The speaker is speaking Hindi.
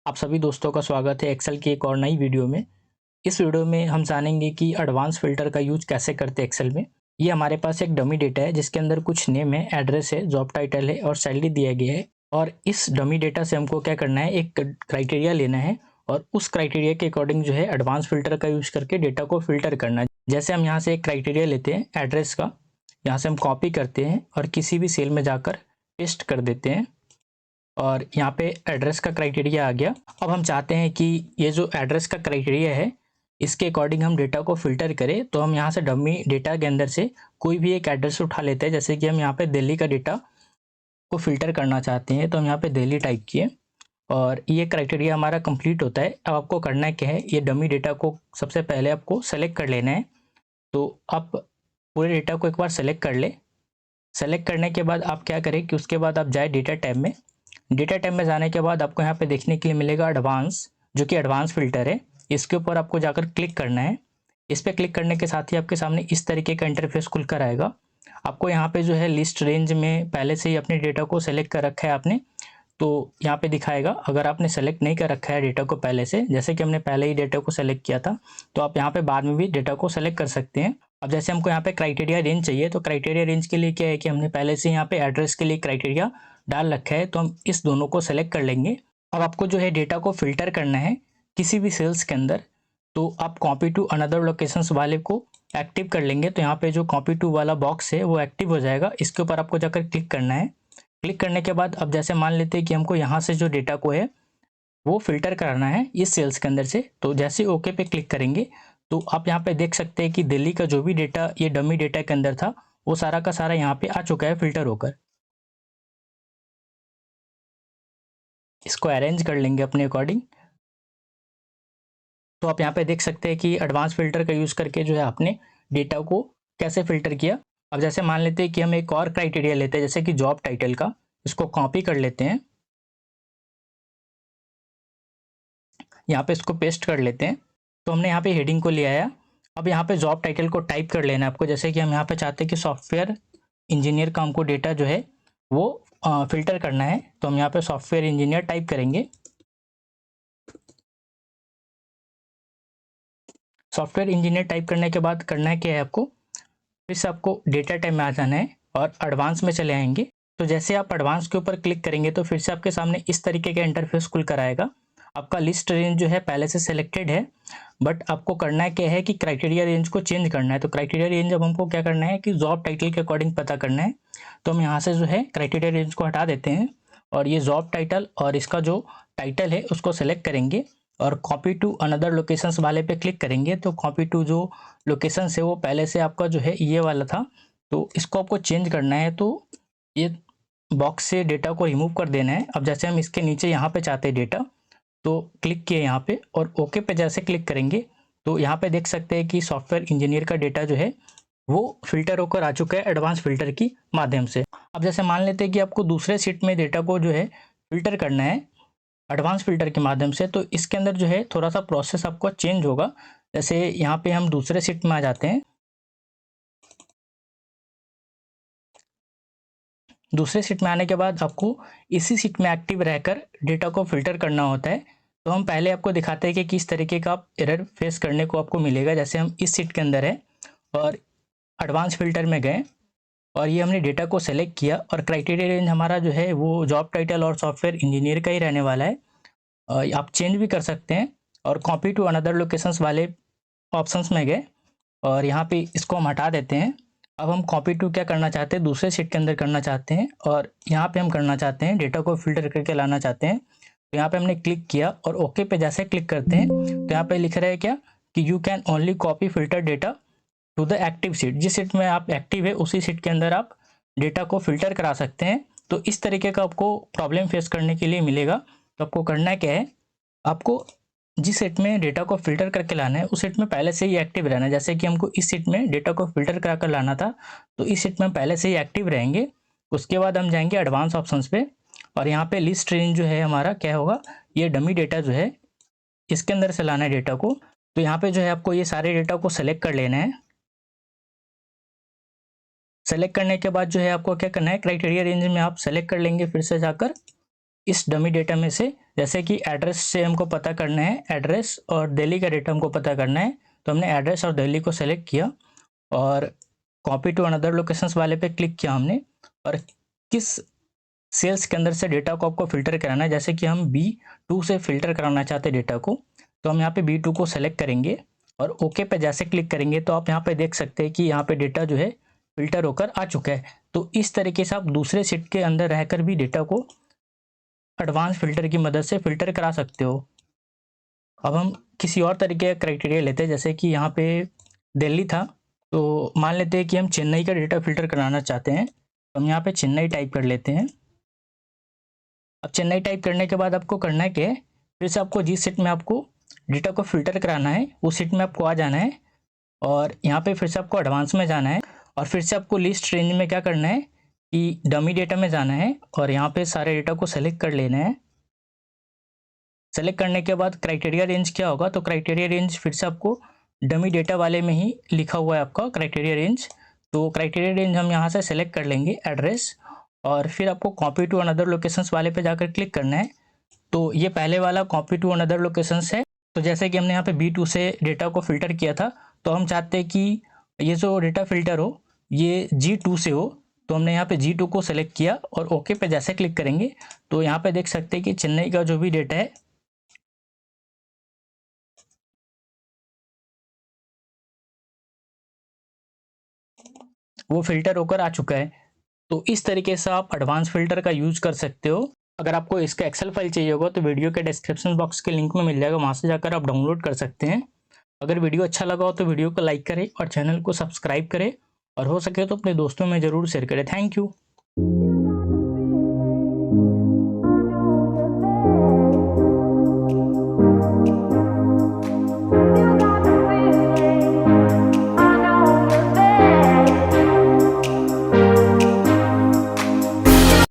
आप सभी दोस्तों का स्वागत है एक्सेल की एक और नई वीडियो में। इस वीडियो में हम जानेंगे कि एडवांस फ़िल्टर का यूज़ कैसे करते हैं एक्सेल में। ये हमारे पास एक डमी डेटा है जिसके अंदर कुछ नेम है, एड्रेस है, जॉब टाइटल है और सैलरी दिया गया है। और इस डमी डेटा से हमको क्या करना है, एक क्राइटेरिया लेना है और उस क्राइटेरिया के अकॉर्डिंग जो है एडवांस फ़िल्टर का यूज़ करके डेटा को फ़िल्टर करना है। जैसे हम यहाँ से एक क्राइटेरिया लेते हैं एड्रेस का, यहाँ से हम कॉपी करते हैं और किसी भी सेल में जाकर पेस्ट कर देते हैं और यहाँ पे एड्रेस का क्राइटेरिया आ गया। अब हम चाहते हैं कि ये जो एड्रेस का क्राइटेरिया है इसके अकॉर्डिंग हम डेटा को फिल्टर करें, तो हम यहाँ से डमी डेटा के अंदर से कोई भी एक एड्रेस उठा लेते हैं। जैसे कि हम यहाँ पे दिल्ली का डेटा को फिल्टर करना चाहते हैं, तो हम यहाँ पे दिल्ली टाइप किए और ये क्राइटेरिया हमारा कंप्लीट होता है। अब आपको करना क्या है, ये डमी डेटा को सबसे पहले आपको सेलेक्ट कर लेना है। तो आप पूरे डेटा को एक बार सेलेक्ट कर ले। सेलेक्ट करने के बाद आप क्या करें कि उसके बाद आप जाए डेटा टैब में। डेटा टैब में जाने के बाद आपको यहाँ पे देखने के लिए मिलेगा एडवांस, जो कि एडवांस फ़िल्टर है। इसके ऊपर आपको जाकर क्लिक करना है। इस पर क्लिक करने के साथ ही आपके सामने इस तरीके का इंटरफेस खुल कर आएगा। आपको यहाँ पे जो है लिस्ट रेंज में पहले से ही अपने डेटा को सेलेक्ट कर रखा है आपने, तो यहाँ पे दिखाएगा। अगर आपने सेलेक्ट नहीं कर रखा है डेटा को पहले से, जैसे कि हमने पहले ही डेटा को सेलेक्ट किया था, तो आप यहाँ पे बाद में भी डेटा को सेलेक्ट कर सकते हैं। अब जैसे हमको यहाँ पे क्राइटेरिया रेंज चाहिए, तो क्राइटेरिया रेंज के लिए क्या है कि हमने पहले से यहाँ पे एड्रेस के लिए क्राइटेरिया डाल रखा है, तो हम इस दोनों को सेलेक्ट कर लेंगे। अब आपको जो है डेटा को फिल्टर करना है किसी भी सेल्स के अंदर, तो आप कॉपी टू अनदर लोकेशंस वाले को एक्टिव कर लेंगे। तो यहाँ पे जो कॉपी टू वाला बॉक्स है वो एक्टिव हो जाएगा। इसके ऊपर आपको जाकर क्लिक करना है। क्लिक करने के बाद अब जैसे मान लेते हैं कि हमको यहाँ से जो डेटा को है वो फिल्टर कराना है इस सेल्स के अंदर से, तो जैसे ओके पे क्लिक करेंगे तो आप यहाँ पे देख सकते हैं कि दिल्ली का जो भी डेटा ये डमी डेटा के अंदर था वो सारा का सारा यहाँ पे आ चुका है फिल्टर होकर। इसको अरेंज कर लेंगे अपने अकॉर्डिंग। तो आप यहाँ पे देख सकते हैं कि एडवांस फिल्टर का यूज़ करके जो है आपने डेटा को कैसे फिल्टर किया। अब जैसे मान लेते हैं कि हम एक और क्राइटेरिया लेते हैं, जैसे कि जॉब टाइटल का। इसको कॉपी कर लेते हैं, यहाँ पे इसको पेस्ट कर लेते हैं। तो हमने यहाँ पे हेडिंग को ले आया। अब यहाँ पे जॉब टाइटल को टाइप कर लेना है आपको। जैसे कि हम यहाँ पे चाहते हैं कि सॉफ्टवेयर इंजीनियर का हमको डेटा जो है वो फिल्टर करना है, तो हम यहाँ पे सॉफ्टवेयर इंजीनियर टाइप करेंगे। सॉफ्टवेयर इंजीनियर टाइप करने के बाद करना है क्या है आपको, फिर से आपको डेटा टाइप में आ जाना है और एडवांस में चले आएंगे। तो जैसे आप एडवांस के ऊपर क्लिक करेंगे तो फिर से आपके सामने इस तरीके का इंटरफेस खुल कर आएगा। आपका लिस्ट रेंज जो है पहले से सेलेक्टेड है, बट आपको करना क्या है कि क्राइटेरिया रेंज को चेंज करना है। तो क्राइटेरिया रेंज अब हमको क्या करना है कि जॉब टाइटल के अकॉर्डिंग पता करना है। तो हम यहाँ से जो है क्राइटेरिया रेंज को हटा देते हैं और ये जॉब टाइटल और इसका जो टाइटल है उसको सेलेक्ट करेंगे और कॉपी टू अनदर लोकेशंस वाले पे क्लिक करेंगे। तो कॉपी टू जो लोकेशन है वो पहले से आपका जो है ये वाला था, तो इसको आपको चेंज करना है। तो ये बॉक्स से डेटा को रिमूव कर देना है। अब जैसे हम इसके नीचे यहाँ पे चाहते हैं डेटा, तो क्लिक किए यहाँ पे और ओके पे जैसे क्लिक करेंगे तो यहाँ पे देख सकते हैं कि सॉफ्टवेयर इंजीनियर का डेटा जो है वो फिल्टर होकर आ चुका है एडवांस फिल्टर की माध्यम से। अब जैसे मान लेते हैं कि आपको दूसरे सीट में डेटा को जो है फिल्टर करना है एडवांस फिल्टर के माध्यम से, तो इसके अंदर जो है थोड़ा सा प्रोसेस आपको चेंज होगा। जैसे यहाँ पे हम दूसरे सीट में आ जाते हैं। दूसरे सीट में आने के बाद आपको इसी सीट में एक्टिव रहकर डेटा को फिल्टर करना होता है। तो हम पहले आपको दिखाते हैं कि किस तरीके का आप एरर फेस करने को आपको मिलेगा। जैसे हम इस सीट के अंदर है और एडवांस फिल्टर में गए और ये हमने डेटा को सेलेक्ट किया और क्राइटेरिया रेंज हमारा जो है वो जॉब टाइटल और सॉफ्टवेयर इंजीनियर का ही रहने वाला है। आप चेंज भी कर सकते हैं और कॉपी टू अनदर लोकेशंस वाले ऑप्शंस में गए और यहाँ पे इसको हम हटा देते हैं। अब हम कॉपी टू क्या करना चाहते हैं, दूसरे शीट के अंदर करना चाहते हैं और यहाँ पे हम करना चाहते हैं डेटा को फिल्टर करके लाना चाहते हैं। तो यहाँ पे हमने क्लिक किया और ओके पे जैसे क्लिक करते हैं तो यहाँ पे लिख रहा है क्या कि you can only copy filter data to the active sheet. जिस सीट में आप एक्टिव है उसी सीट के अंदर आप डेटा को फिल्टर करा सकते हैं। तो इस तरीके का आपको प्रॉब्लम फेस करने के लिए मिलेगा। तो आपको करना क्या है, आपको जिस सेट में डेटा को फिल्टर करके लाना है उस सेट में पहले से ही एक्टिव रहना है। जैसे कि हमको इस सेट में डेटा को फिल्टर करा कर लाना था, तो इस सेट में हम पहले से ही एक्टिव रहेंगे। उसके बाद हम जाएंगे एडवांस ऑप्शंस पे और यहाँ पे लिस्ट रेंज जो है हमारा क्या होगा, ये डमी डेटा जो है इसके अंदर से लाना है डेटा को। तो यहाँ पे जो है आपको ये सारे डेटा को सेलेक्ट कर लेना है। सेलेक्ट करने के बाद जो है आपको क्या करना है, क्राइटेरिया रेंज में आप सेलेक्ट कर लेंगे फिर से जाकर इस डमी डेटा में से, जैसे कि एड्रेस से हमको पता करना है, एड्रेस और दिल्ली का डेटा हमको पता करना है, तो हमने एड्रेस और दिल्ली को सेलेक्ट किया और कॉपी टू अनदर लोकेशंस वाले पे क्लिक किया हमने। और किस सेल्स के अंदर से डेटा को आपको फिल्टर कराना है, जैसे कि हम B2 से फिल्टर कराना चाहते हैं डेटा को, तो हम यहाँ पे B2 को सेलेक्ट करेंगे और ओके पे जैसे क्लिक करेंगे तो आप यहाँ पे देख सकते हैं कि यहाँ पे डेटा जो है फिल्टर होकर आ चुका है। तो इस तरीके से आप दूसरे सीट के अंदर रहकर भी डेटा को एडवांस फिल्टर की मदद से फिल्टर करा सकते हो। अब हम किसी और तरीके का क्राइटेरिया लेते हैं, जैसे कि यहाँ पे दिल्ली था, तो मान लेते हैं कि हम चेन्नई का डेटा फिल्टर कराना चाहते हैं, तो हम यहाँ पे चेन्नई टाइप कर लेते हैं। अब चेन्नई टाइप करने के बाद आपको करना है क्या है, फिर से आपको जिस सीट में आपको डेटा को फिल्टर कराना है उस सीट में आपको आ जाना है और यहाँ पे फिर से आपको एडवांस में जाना है और फिर से आपको लिस्ट रेंज में क्या करना है कि डमी डेटा में जाना है और यहाँ पे सारे डेटा को सेलेक्ट कर लेना है। सेलेक्ट करने के बाद क्राइटेरिया रेंज क्या होगा, तो क्राइटेरिया रेंज फिर से आपको डमी डेटा वाले में ही लिखा हुआ है आपका क्राइटेरिया रेंज। तो क्राइटेरिया रेंज हम यहाँ से सेलेक्ट कर लेंगे एड्रेस और फिर आपको कॉपी टू अनदर लोकेशंस वाले पे जाकर क्लिक करना है। तो ये पहले वाला कॉपी टू अनदर लोकेशंस है। तो जैसे कि हमने यहाँ पे B2 से डेटा को फिल्टर किया था, तो हम चाहते हैं कि ये जो डेटा फिल्टर हो ये G2 से हो, तो हमने यहाँ पे G2 को सेलेक्ट किया और ओके पे जैसे क्लिक करेंगे तो यहाँ पे देख सकते हैं कि चेन्नई का जो भी डेटा है वो फिल्टर होकर आ चुका है। तो इस तरीके से आप एडवांस फिल्टर का यूज कर सकते हो। अगर आपको इसका एक्सेल फाइल चाहिए होगा तो वीडियो के डिस्क्रिप्शन बॉक्स के लिंक में मिल जाएगा, वहाँ से जाकर आप डाउनलोड कर सकते हैं। अगर वीडियो अच्छा लगा हो तो वीडियो को लाइक करें और चैनल को सब्सक्राइब करें और हो सके तो अपने दोस्तों में ज़रूर शेयर करें। Thank you.